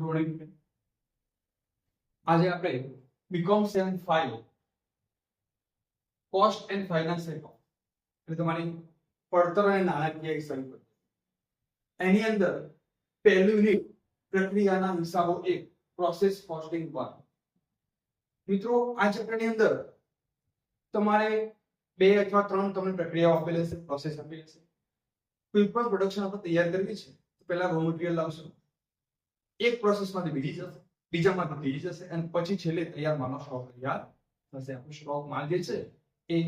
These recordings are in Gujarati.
ગુણિત આજે આપણે BCom 7-5 cost and finance account એટલે તમારી પડતર અને નાણાકીય હિસાબી પદ્ધતિ એની અંદર પહેલું યુનિટ પ્રક્રિયાના હિસાબો 1 પ્રોસેસ કોસ્ટિંગ 1 મિત્રો આ ચેપ્ટરની અંદર તમારે 2 અથવા 3 તમને પ્રક્રિયાઓ આપેલી છે પ્રોસેસ આપેલી છે કોઈ પણ પ્રોડક્શન આપણે તૈયાર કરવી છે તો પહેલા રો મટીરીયલ લાવશો એક પ્રોસેસમાંથી બીજી જશે બીજામાંથી ત્રીજી જશે અને પછી છેલ્લે તૈયાર માલનો સ્ટોક તૈયાર થશે આપણો સ્ટોક માલ જે છે એ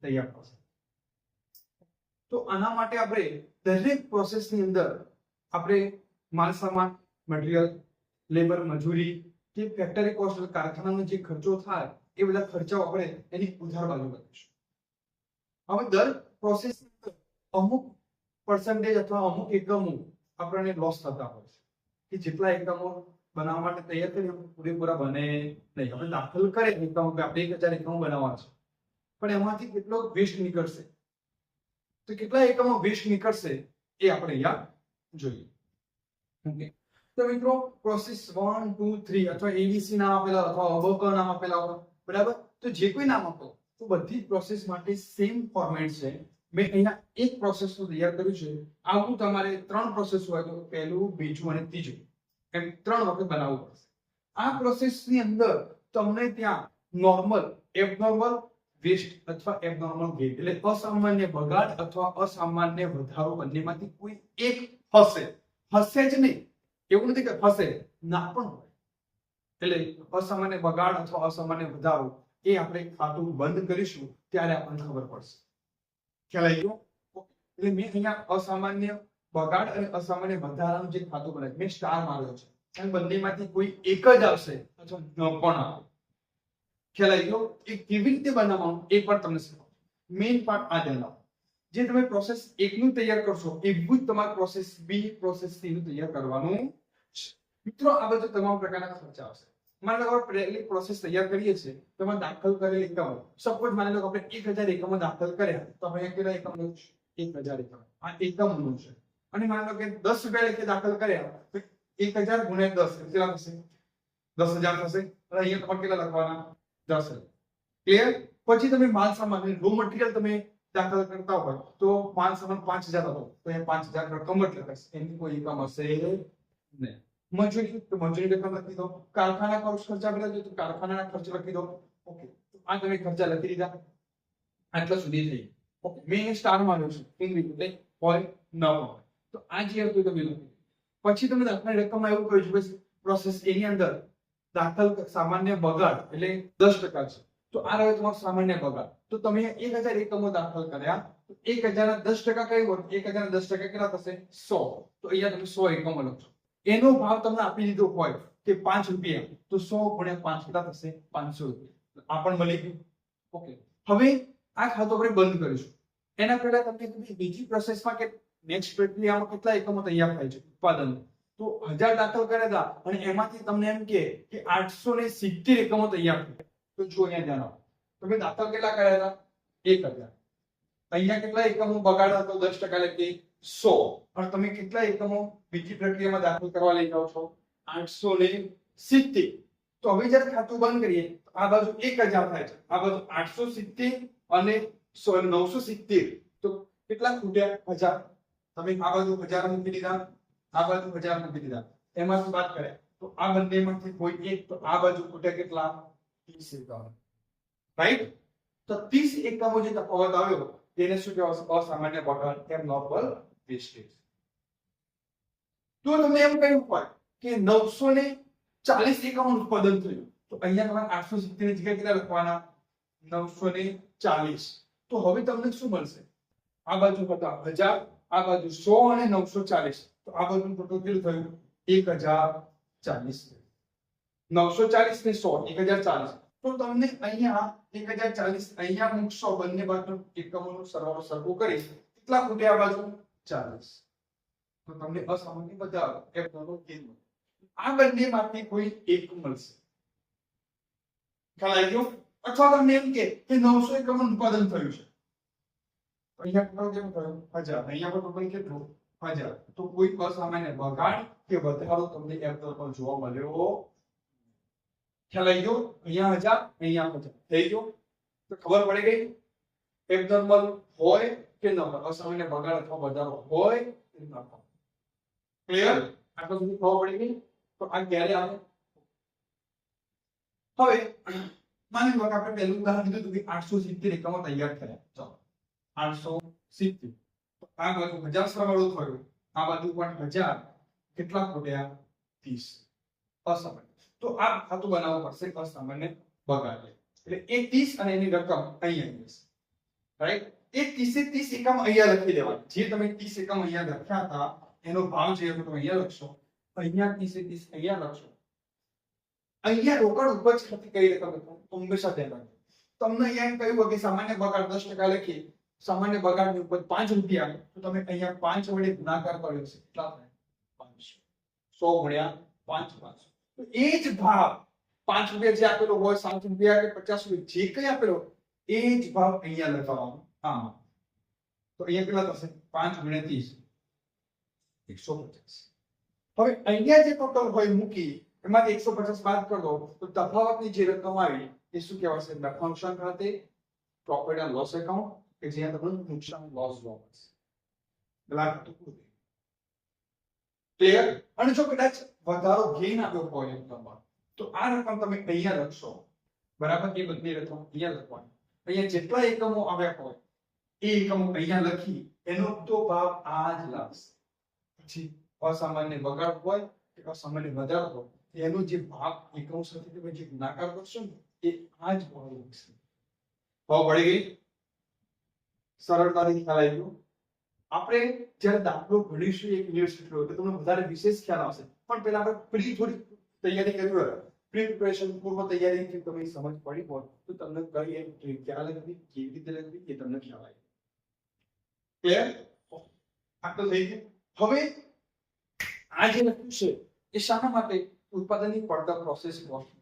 તૈયાર થશે તો આના માટે આપણે દરેક પ્રોસેસની અંદર આપણે માલ સામાન મટીરીયલ લેબર મજૂરી કે ફેક્ટરી કોસ્ટ કારખાનાનો જે ખર્ચો થાય એ બધા ખર્ચાઓ આપણે એની ઉધાર બાજુ કરીશું હવે દર પ્રોસેસ અમુક પર્સન્ટેજ અથવા અમુક એકમો આપણને લોસ થતા હોય છે કે જેટલા એકમો બનાવવા માટે તૈયાર કરીએ પૂરેપૂરા બને નહીં આપણે દાખલ કરે એકમો કે આપણે 1000 એકમો બનાવવા છે પણ એમાંથી કેટલો વેસ્ટ નીકળશે તો કેટલા એકમો વેસ્ટ નીકળશે એ આપણે યાદ જોઈએ ઓકે તો મિત્રો પ્રોસેસ 1 2 3 અથવા એબીસી નામ આપેલા અથવા અબક નામ આપેલા હોય બરાબર તો જે કોઈ નામ આપો તો બધી પ્રોસેસ માટે સેમ ફોર્મેટ છે મેં અહીંયા એક પ્રોસેસ નું તૈયાર કર્યું છે આવું તમારે 3 પ્રોસેસ હોય તો પહેલું બીજું અને ત્રીજું એમ 3 વખત બનાવવું પડશે આ પ્રોસેસ ની અંદર તમને ત્યાં નોર્મલ એબનોર્મલ વેસ્ટ અથવા એબનોર્મલ ગેઇન એટલે અસામાન્ય બગાડ અથવા અસામાન્ય વધારો બંનેમાંથી કોઈ એક હશે જ નહીં એવું નથી કે હશે ના પણ હોય એટલે અસામાન્ય બગાડ અથવા અસામાન્ય વધારો એ આપણે ખાતું બંધ કરીશું ત્યારે આપણને ખબર પડશે ખ્યાલ આવી ગયો એટલે મેં અહીંયા અસામાન્ય બગાડ અને અસામાન્ય વધારાનું જે ખાતું બનાવ્યું મેં સ્ટાર માર્યો છે અને બંનેમાંથી કોઈ એક જ આવશે અથવા ન પણ આવે ખ્યાલ આવી ગયો એ કેવી રીતે બનાવવાનું એ પણ તમને શીખવાડું મેઇન પાર્ટ આ ધ્યાન રાખો જે તમે પ્રોસેસ 1 નું તૈયાર કરશો એવું જ તમારે પ્રોસેસ બી પ્રોસેસ સી નું તૈયાર કરવાનું મિત્રો આ બધું તમામ પ્રકારના ખર્ચા આવશે માની લો આપણે પહેલી પ્રોસેસ તૈયાર કરીએ છીએ તો એમાં દાખલ કરેલ એકમો સપોઝ માની લો આપણે 1000 એકમો દાખલ કર્યા તો આપણે કેટલા એકમ 1000 એકમ આ એકમનું છે અને માની લો કે 10 રૂપિયા લેખે દાખલ કર્યા તો 1000 ગુણ્યા 10 કેટલા થશે 10000 થશે અને અહીંયા તમારે કેટલા લખવાના 10 ક્લિયર પછી તમે માલ સામાન રો મટીરીયલ તમે દાખલ કરતા હોય તો માલ સામાન 5000 હતો તો એ 5000 રકમ જ લખાશે એની કોઈ એકમ હશે નહીં મજૂરી તો મજૂરી રકમ લખી દો કારખાના ખર્ચા બધા જો તો કારખાનાના ખર્ચ લખી દો ઓકે તો આ તમે ખર્ચા લખી દીધા આટલા સુધી થઈ ઓકે મેં સ્ટાર માર્યો છે ઇંગ્લિશ એટલે હોય ન હોય તો આ જે હતું તમે લખી પછી તમે દાખલાની રકમમાં એવું કહ્યું છે પ્રોસેસ એની અંદર દાખલ સામાન્ય બગાડ એટલે 10% છે તો આ રહ્યો તમારો સામાન્ય બગાડ તો તમે 1000 એકમો દાખલ કર્યા તો 1000 ના 10% કઈ હોય 1000 ના 10% કેટલા થશે 100 તો અહીંયા તમે 100 એકમો લખો એનો ભાવ તમને આપી દીધો હોય કે 5 રૂપિયા તો 100 ગુણ્યા 5 કેટલા થશે 500 રૂપિયા આ પણ મળી ગયું ઓકે હવે આ ખાતું આપણે બંધ કરીશું એના પહેલા તમને બીજી પ્રોસેસમાં કે નેક્સ્ટ પ્રક્રિયામાં કેટલા એકમો તૈયાર થાય છે ઉત્પાદન તો 1000 દાખલ કર્યા હતા અને એમાંથી તમને એમ કે 870 એકમો તૈયાર થયા તો જો અહીંયા ધ્યાન આપો તમે દાખલ કેટલા કર્યા હતા 1000 અહીંયા કેટલા એકમો બગાડ હતો 10% એટલે 100 અને તમે કેટલા એકમો બીજી પ્રક્રિયામાં દાખલ કરવા લઈ જાઓ છો 870 તો હવે જ્યારે ખાતું બંધ કરીએ તો આ બાજુ 1000 થાય છે આ બાજુ 870 અને 970 તો કેટલા ખૂટ્યા 1000 તમે આ બાજુ 1000 મૂકી દીધા આ બાજુ 1000 મૂકી દીધા એમાંથી બાદ કર્યા તો આ બંનેમાંથી કોઈ એક તો આ બાજુ ખૂટ્યા કેટલા 30 એકમ રાઈટ તો 30 એકમો જે તફાવત આવ્યો તેને શું કહેવાય અસામાન્ય બગાડ એબનોર્મલ વેસ્ટેજ તો તમને એમ કહ્યું હોય કે 940 એકમનું ઉત્પાદન થયું તો અહીંયા તમારે 870 ની જગ્યાએ કેટલા લખવાના 940 તો હવે તમને શું મળશે આ બાજુ હતા 1000 આ બાજુ 100 અને 940 તો આ બાજુ ટોટલ કેટલું થયું 1040 940 ને 100 1040 તો તમને અહીંયા 1040 અહીંયા મૂકશો બંને બાજુ એકમોનો સરવાળો સરખો કરી કેટલા ખૂટ્યા આ બાજુ 40 તો તમને અસામાન્ય વધારો એબનોર્મલ ગેઇન આ બંનેમાંથી કોઈ એક મળશે ખ્યાલ આવી ગયો અથવા તમને એમ કે 900 એકમનું ઉત્પાદન થયું છે અહીંયા કેટલું કેમ થયું 1000 અહીંયા પણ ટોટલ કેટલું 1000 તો કોઈ અસામાન્ય બગાડ કે વધારો તમને એબ્નોર્મલ જોવા મળ્યો ખ્યાલ આવી ગયો અહીંયા 1000 અહીંયા 1000 થઈ ગયો તો ખબર પડી ગઈ એબ્નોર્મલ હોય કે ન હોય અસામાન્ય બગાડ અથવા વધારો હોય કે ન હોય ક્લિયર આટલું સુધી ખબર પડી ગઈ તો આ ક્યારે આવે હવે માની લો કે આપણે પહેલું ઉદાહરણ લીધું કે 870 એકમો તૈયાર થયા ચાલો 870 તો આ બાજુ 1000 સરવાળો થયો આ બાજુ પણ 1000 કેટલા ખૂટ્યા 30 અસામાન્ય તો આ ખાતું બનાવવું પડશે અસામાન્ય બગાડ એટલે એ 30 અને એની રકમ અહીંયા હશે રાઈટ એ 30 એકમ અહીંયા લખી દેવાનું જે તમે 30 એકમ અહીંયા લખ્યા હતા એનો ભાવ જે હતો તમે અહીંયા લખશો અહીંયા 30 અહીંયા લખશો અહીંયા રોકડ ઉપજ ખાતે કઈ રકમ હતું હંમેશા ધ્યાન રાખજો તમને અહીંયા એમ કહ્યું કે સામાન્ય બગાડ 10% લખી સામાન્ય બગાડની ઉપજ 5 રૂપિયા તો તમે અહીંયા 5 વડે ગુણાકાર કર્યો છે કેટલા થાય 500 100 ગુણ્યા 5 તો એ જ ભાવ 5 રૂપિયા જે આપેલો હોય 7 રૂપિયા કે 50 રૂપિયા જે કઈ આપેલો એ જ ભાવ અહીંયા લગાવવાનો આમાં તો અહીંયા કેટલા થશે 5 ગુણ્યા 30 150 હવે અહીંયા જે ટોટલ હોય મૂકી એમાંથી 150 બાદ કરી દો તો તફાવતની જે રકમ આવી એ શું કહેવાશે ફંક્શન ખાતે પ્રોફિટ એન્ડ લોસ એકાઉન્ટ કે જ્યાં તમને નુકસાન લોસ જોવા મળશે ક્લિયર અને જો કદાચ વધારો ગેઇન આવ્યો હોય એકમમાં તો આ રકમ તમે અહીંયા લખશો બરાબર એ બધી રકમ અહીંયા લખવાની અહીંયા જેટલા એકમો આવ્યા હોય એ એકમો અહીંયા લખી એનો તો ભાવ આ જ લાગશે પછી અસામાન્ય બગાડ હોય કે અસામાન્ય વધારો હોય એનો જે ભાગ એકમ સાથે તમે જે ગુણાકાર કરશો ને એ આ જ ભાવ લાગશે ભાવ પડી ગઈ સરળતાથી ખ્યાલ આવી ગયો આપણે જ્યારે દાખલો ભણીશું એક યુનિવર્સિટીનો તો તમને વધારે વિશેષ ખ્યાલ આવશે પણ પહેલા આપણે થોડી તૈયારી કરવી હોય પ્રિપરેશન પૂર્વ તૈયારીથી તમે સમજ પડી હોય તો તમને કઈ એમ ખ્યાલ લખવી કેવી રીતે લખવી એ તમને ખ્યાલ આવી ક્લિયર આટલું થઈ ગયું હવે આ જે લખ્યું છે એ શાના માટે ઉત્પાદનની પડતર પ્રોસેસ કોસ્ટ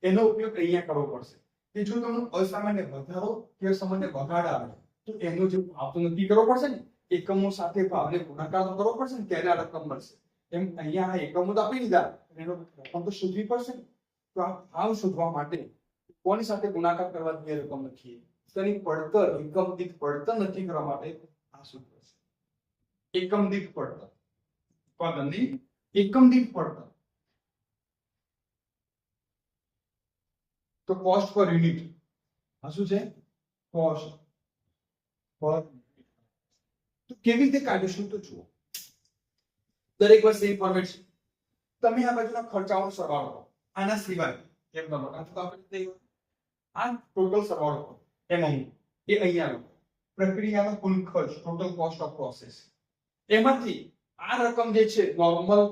એનો ઉપયોગ અહીંયા કરવો પડશે કે જો તમને અસામાન્ય વધારો કે અસામાન્ય બગાડ આવે તો એનો જે ભાવ તો નક્કી કરવો પડશે ને એકમો સાથે ભાવને ગુણાકાર તો કરવો પડશે ને ત્યારે આ રકમ મળશે એમ અહીંયા આ એકમો તો આપી દીધા એનો રકમ તો શોધવી પડશે ને તો આ ભાવ શોધવા માટે કોની સાથે ગુણાકાર કરવાથી એ રકમ લખીએ તેની પડતર એકમ દીઠ પડતર નક્કી કરવા માટે આ સૂત્ર છે એકમ દીઠ પડતર ઉત્પાદનની એકમ દીઠ પડતર તો કોસ્ટ પર યુનિટ આ શું છે કોસ્ટ પર તો કેવી રીતે કાઢીશું તો જુઓ દરેક વસ્તુ ઇન્ફોર્મેટ છે તમે આ બાજુના ખર્ચાઓનો સરવાળો કરો આના સિવાય એક નંબર આ તો આપણે આ ટોટલ સરવાળો કરો એમાઉન્ટ એ અહીંયા લો પ્રક્રિયાનો કુલ ખર્ચ ટોટલ કોસ્ટ ઓફ પ્રોસેસ એમાંથી આ રકમ જે છે નોર્મલ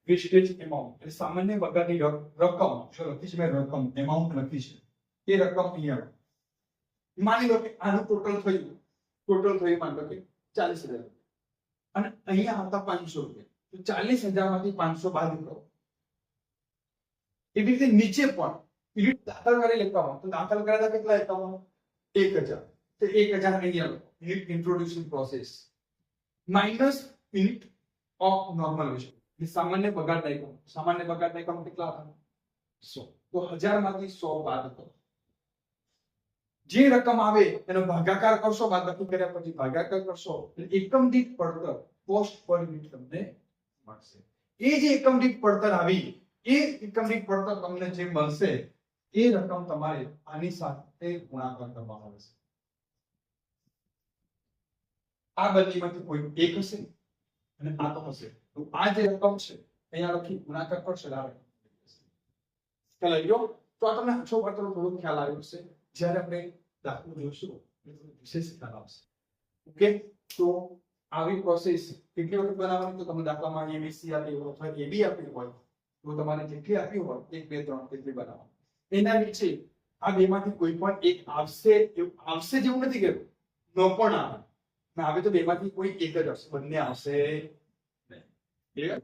વેસ્ટેજ એમાઉન્ટ એટલે સામાન્ય બગાડની રકમ જો લખી છે મેં રકમ એમાઉન્ટ લખી છે એ રકમ અહીંયા માની લો કે આનું ટોટલ થયું માની લો કે 40,000 અને અહીંયા આવતા 500 રૂપિયા તો 40,000 માંથી 500 બાદ કરો એવી રીતે નીચે પણ યુનિટ દાખલ કરી લેતા હોય તો દાખલ કર્યા કેટલા એકમો 1000 તો 1000 અહીંયા લો unit introducing process minus unit of normal waste સામાન્ય બગાડ એકમ કેટલા હતા 100 તો 1000 માંથી 100 બાદ કરો જે રકમ આવે એનો ભાગાકાર કરશો બાદબાકી કર્યા પછી ભાગાકાર કરશો એટલે એકમ દીઠ પડતર કોસ્ટ પર યુનિટ તમને મળશે એ જે એકમ દીઠ પડતર આવી એ એકમ દીઠ પડતર તમને જે મળશે એ રકમ તમારે આની સાથે ગુણાકાર કરવાનો રહેશે આ બંનેમાંથી કોઈ એક હશે અને આ તો હશે તો આ જે રકમ છે અહીંયા લખી ગુણાકાર કરશો આ રકમ ખ્યાલ આવી ગયો તો આ તમને આછો પડતર થોડો ખ્યાલ આવ્યો હશે જ્યારે આપણે દાખલો જોઈશું વિશેષ ખ્યાલ આવશે ઓકે તો આવી પ્રોસેસ કેટલી વખત બનાવવાની તો તમે દાખલામાં એબીસી આપી હોય અથવા એબી આપી હોય તો તમારે જેટલી આપી હોય 1 2 3 તેટલી બનાવવાની એના નીચે આ બેમાંથી કોઈ પણ એક આવશે જેવું નથી કહેતું ન પણ આવે તો બેમાંથી કોઈ એક જ આવશે બંને આવશે નહીં ક્લિયર